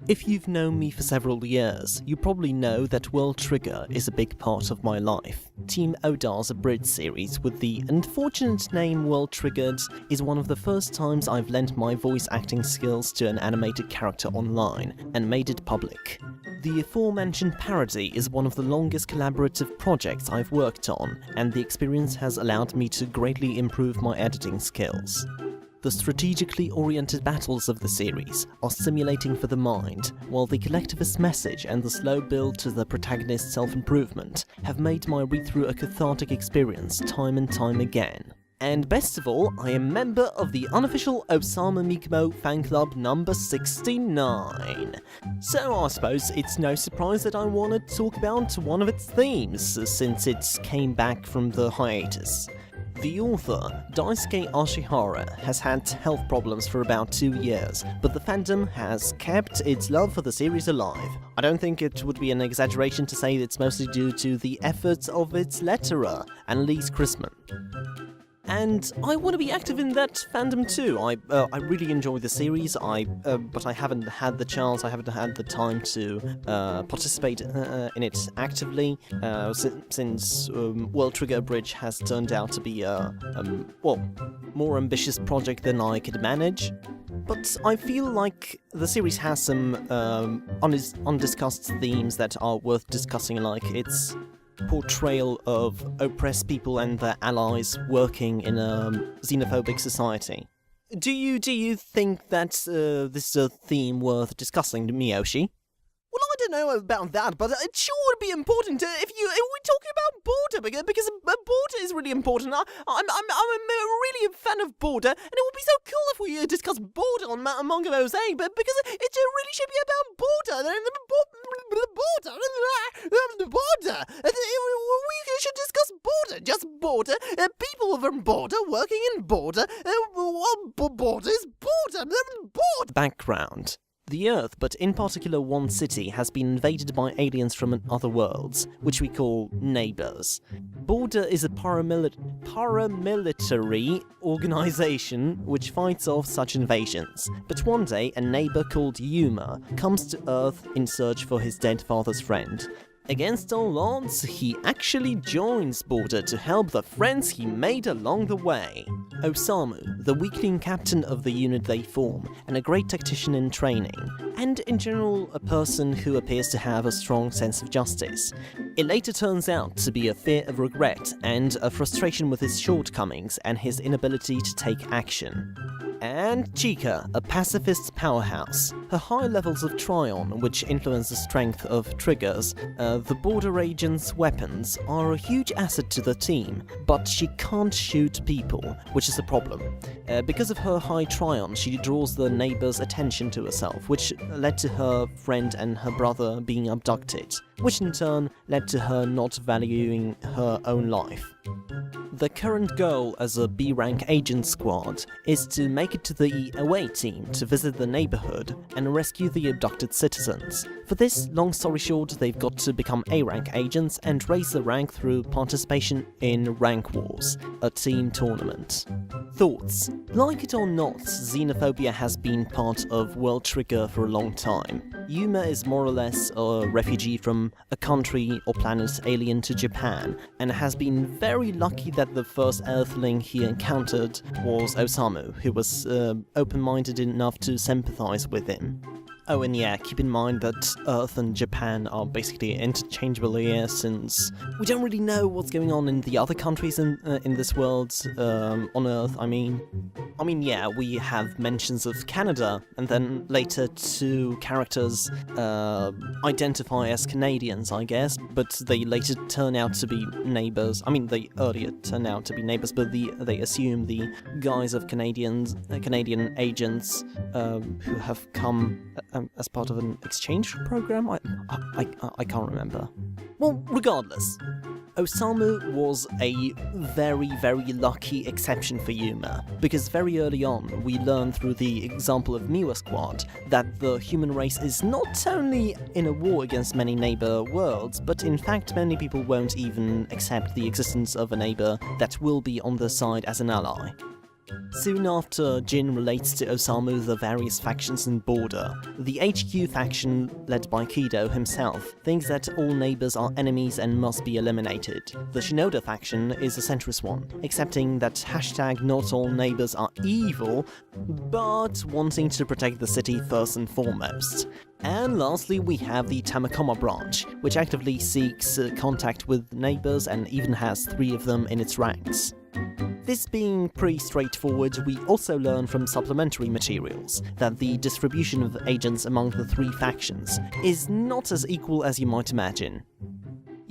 If you've known me for several years, you probably know that World Trigger is a big part of my life. Team ODAR's abridged series with the unfortunate name World Triggered is one of the first times I've lent my voice acting skills to an animated character online and made it public. The aforementioned parody is one of the longest collaborative projects I've worked on, and the experience has allowed me to greatly improve my editing skills. The strategically oriented battles of the series are stimulating for the mind, while the collectivist message and the slow build to the protagonist's self-improvement have made my read-through a cathartic experience time and time again. And best of all, I am member of the unofficial Osamu Mikimo fan club number 69. So I suppose it's no surprise that I want to talk about one of its themes, since it came back from the hiatus. The author, Daisuke Ashihara, has had health problems for about 2 years, but the fandom has kept its love for the series alive. I don't think it would be an exaggeration to say it's mostly due to the efforts of its letterer, Annalise Chrisman. And I want to be active in that fandom too. I really enjoy the series, but I haven't had the chance, I haven't had the time to participate in it actively, since World Trigger Abridged has turned out to be a, more ambitious project than I could manage. But I feel like the series has some undiscussed themes that are worth discussing, like its portrayal of oppressed people and their allies working in a xenophobic society. Do you think that this is a theme worth discussing, Miyoshi? Well, I don't know about that, but it sure would be important if we're talking about border, because border is really important. I'm really a fan of border, and it would be so cool if we discuss border on Manga Mosaic, but because it really should be about border. Border. We should discuss border, just border. People from border working in border. Border is border. Border. Background. The Earth, but in particular one city, has been invaded by aliens from other worlds, which we call neighbors. Border is a paramilitary organization which fights off such invasions. But one day, a neighbor called Yuma comes to Earth in search for his dead father's friend. Against all odds, he actually joins Border to help the friends he made along the way. Osamu, the weakling captain of the unit they form, and a great tactician in training, and in general a person who appears to have a strong sense of justice. It later turns out to be a fear of regret and a frustration with his shortcomings and his inability to take action. And Chika, a pacifist powerhouse. Her high levels of Tryon, which influence the strength of triggers, the border agent's weapons, are a huge asset to the team, but she can't shoot people, which is a problem. Because of her high Tryon, she draws the neighbor's attention to herself, which led to her friend and her brother being abducted, which in turn led to her not valuing her own life. The current goal as a B-rank agent squad is to make it to the away team to visit the neighborhood and rescue the abducted citizens. For this, long story short, they've got to become A-rank agents and raise the rank through participation in Rank Wars, a team tournament. Thoughts? Like it or not, xenophobia has been part of World Trigger for a long time. Yuma is more or less a refugee from a country or planet alien to Japan, and has been very lucky that the first Earthling he encountered was Osamu, who was open-minded enough to sympathize with him. Oh, and yeah, keep in mind that Earth and Japan are basically interchangeable here, since we don't really know what's going on in the other countries in this world, on Earth, I mean, yeah, we have mentions of Canada, and then later two characters identify as Canadians, I guess, but they later turn out to be neighbors. I mean, they earlier turn out to be neighbors, but they assume the guise of Canadian agents who have come as part of an exchange program? I can't remember. Well, regardless, Osamu was a very, very lucky exception for Yuma, because very early on we learn through the example of Miwa Squad that the human race is not only in a war against many neighbor worlds, but in fact many people won't even accept the existence of a neighbor that will be on their side as an ally. Soon after Jin relates to Osamu the various factions in Border, the HQ faction, led by Kido himself, thinks that all neighbors are enemies and must be eliminated. The Shinoda faction is a centrist one, accepting that hashtag not all neighbors are evil, but wanting to protect the city first and foremost. And lastly, we have the Tamakoma branch, which actively seeks contact with neighbors and even has 3 of them in its ranks. This being pretty straightforward, we also learn from supplementary materials that the distribution of agents among the 3 factions is not as equal as you might imagine.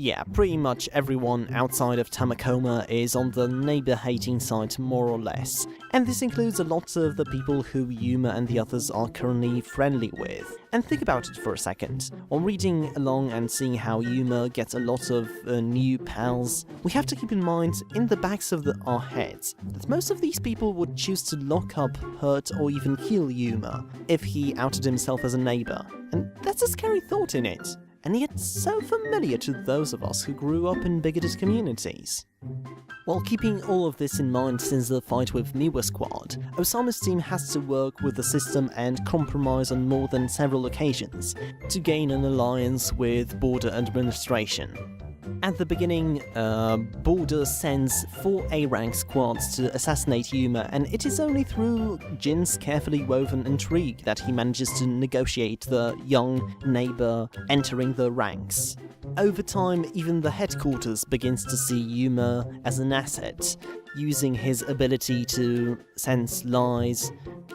Yeah, pretty much everyone outside of Tamakoma is on the neighbor-hating side more or less, and this includes a lot of the people who Yuma and the others are currently friendly with. And think about it for a second. While reading along and seeing how Yuma gets a lot of new pals, we have to keep in mind, in the backs of our heads, that most of these people would choose to lock up, hurt, or even kill Yuma if he outed himself as a neighbor. And that's a scary thought in it, and yet so familiar to those of us who grew up in bigoted communities. While keeping all of this in mind since the fight with Miwa Squad, Osamu's team has to work with the system and compromise on more than several occasions to gain an alliance with Border administration. At the beginning, Border sends 4 A-rank squads to assassinate Yuma, and it is only through Jin's carefully woven intrigue that he manages to negotiate the young neighbor entering the ranks. Over time, even the headquarters begins to see Yuma as an asset, using his ability to sense lies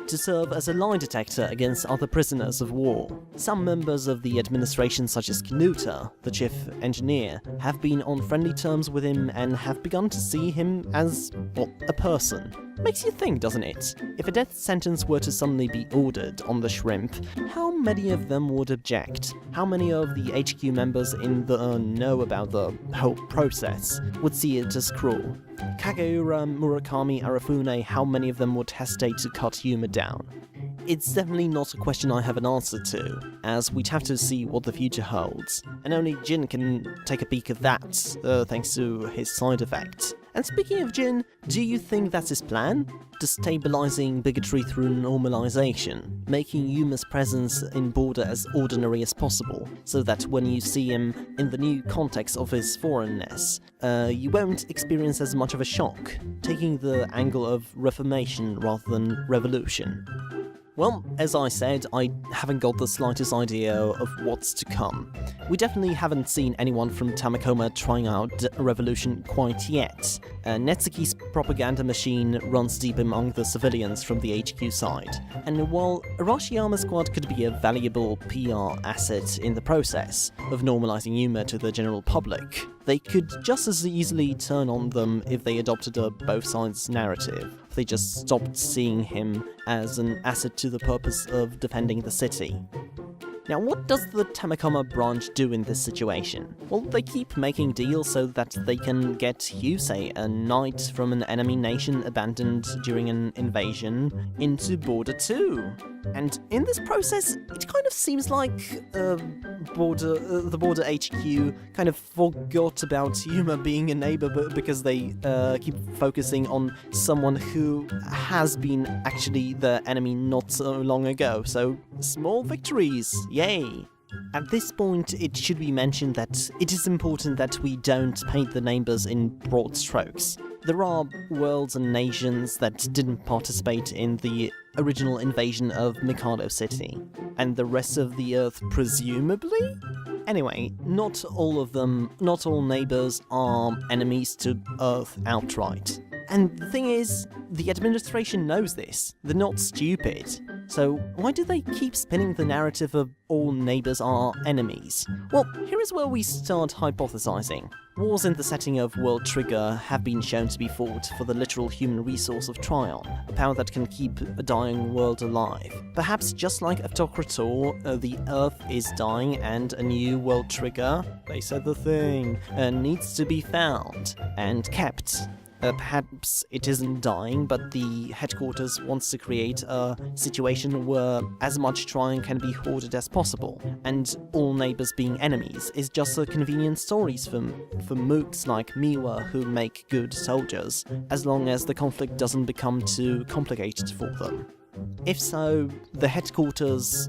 to serve as a lie detector against other prisoners of war. Some members of the administration, such as Kinuta, the chief engineer, have been on friendly terms with him and have begun to see him as, well, a person. Makes you think, doesn't it? If a death sentence were to suddenly be ordered on the Shrimp, how many of them would object? How many of the HQ members in the know about the whole process would see it as cruel? Kageura, Murakami, Arafune, how many of them would hesitate to cut Yuma down? It's definitely not a question I have an answer to, as we'd have to see what the future holds, and only Jin can take a peek at that, thanks to his side effect. And speaking of Jin, do you think that's his plan? Destabilizing bigotry through normalization, making Yuma's presence in Border as ordinary as possible, so that when you see him in the new context of his foreignness, you won't experience as much of a shock, taking the angle of reformation rather than revolution. Well, as I said, I haven't got the slightest idea of what's to come. We definitely haven't seen anyone from Tamakoma trying out a revolution quite yet. Netsuki's propaganda machine runs deep among the civilians from the HQ side, and while Arashiyama's squad could be a valuable PR asset in the process of normalizing Yuma to the general public, they could just as easily turn on them if they adopted a both sides narrative, if they just stopped seeing him as an asset to the purpose of defending the city. Now, what does the Tamakoma branch do in this situation? Well, they keep making deals so that they can get Yusei, a knight from an enemy nation abandoned during an invasion, into Border 2. And in this process, it kind of seems like the Border HQ kind of forgot about Yuma being a neighbor because they keep focusing on someone who has been actually the enemy not so long ago. So, small victories, yay! At this point, it should be mentioned that it is important that we don't paint the neighbors in broad strokes. There are worlds and nations that didn't participate in the original invasion of Mikado City, and the rest of the Earth presumably? Anyway, not all neighbors are enemies to Earth outright. And the thing is, the administration knows this. They're not stupid. So why do they keep spinning the narrative of all neighbors are enemies? Well, here is where we start hypothesizing. Wars in the setting of World Trigger have been shown to be fought for the literal human resource of Trion, a power that can keep a dying world alive. Perhaps just like Autocrator, the Earth is dying and a new World Trigger, they said the thing, needs to be found and kept. Perhaps it isn't dying, but the headquarters wants to create a situation where as much trying can be hoarded as possible, and all neighbors being enemies is just a convenient stories for mooks like Miwa who make good soldiers, as long as the conflict doesn't become too complicated for them. If so, the headquarters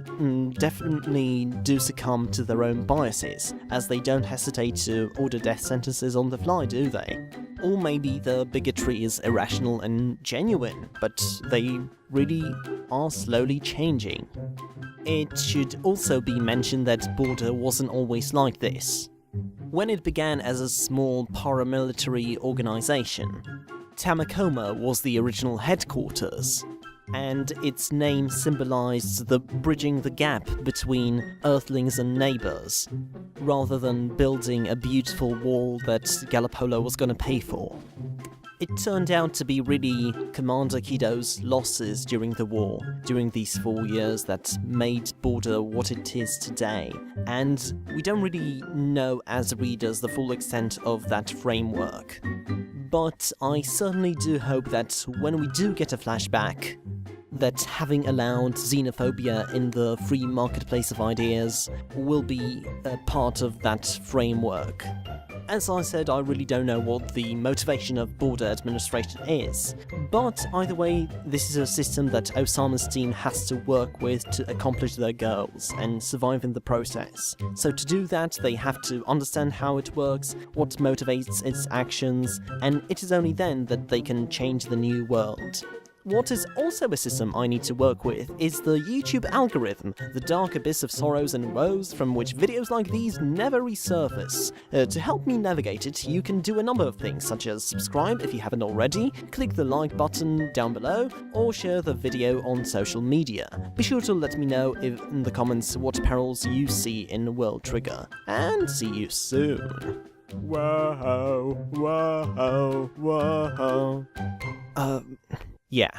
definitely do succumb to their own biases, as they don't hesitate to order death sentences on the fly, do they? Or maybe the bigotry is irrational and genuine, but they really are slowly changing. It should also be mentioned that Border wasn't always like this. When it began as a small paramilitary organization, Tamakoma was the original headquarters, and its name symbolized the bridging the gap between Earthlings and neighbors, rather than building a beautiful wall that Gallipola was gonna pay for. It turned out to be really Commander Kido's losses during the war, during these 4 years, that made Border what it is today, and we don't really know as readers the full extent of that framework. But I certainly do hope that when we do get a flashback, that having allowed xenophobia in the free marketplace of ideas will be a part of that framework. As I said, I really don't know what the motivation of Border administration is, but either way, this is a system that Osama's team has to work with to accomplish their goals and survive in the process. So to do that, they have to understand how it works, what motivates its actions, and it is only then that they can change the new world. What is also a system I need to work with is the YouTube algorithm, the dark abyss of sorrows and woes from which videos like these never resurface. To help me navigate it, you can do a number of things, such as subscribe if you haven't already, click the like button down below, or share the video on social media. Be sure to let me know in the comments what perils you see in World Trigger, and see you soon. Whoa, whoa, whoa. Yeah.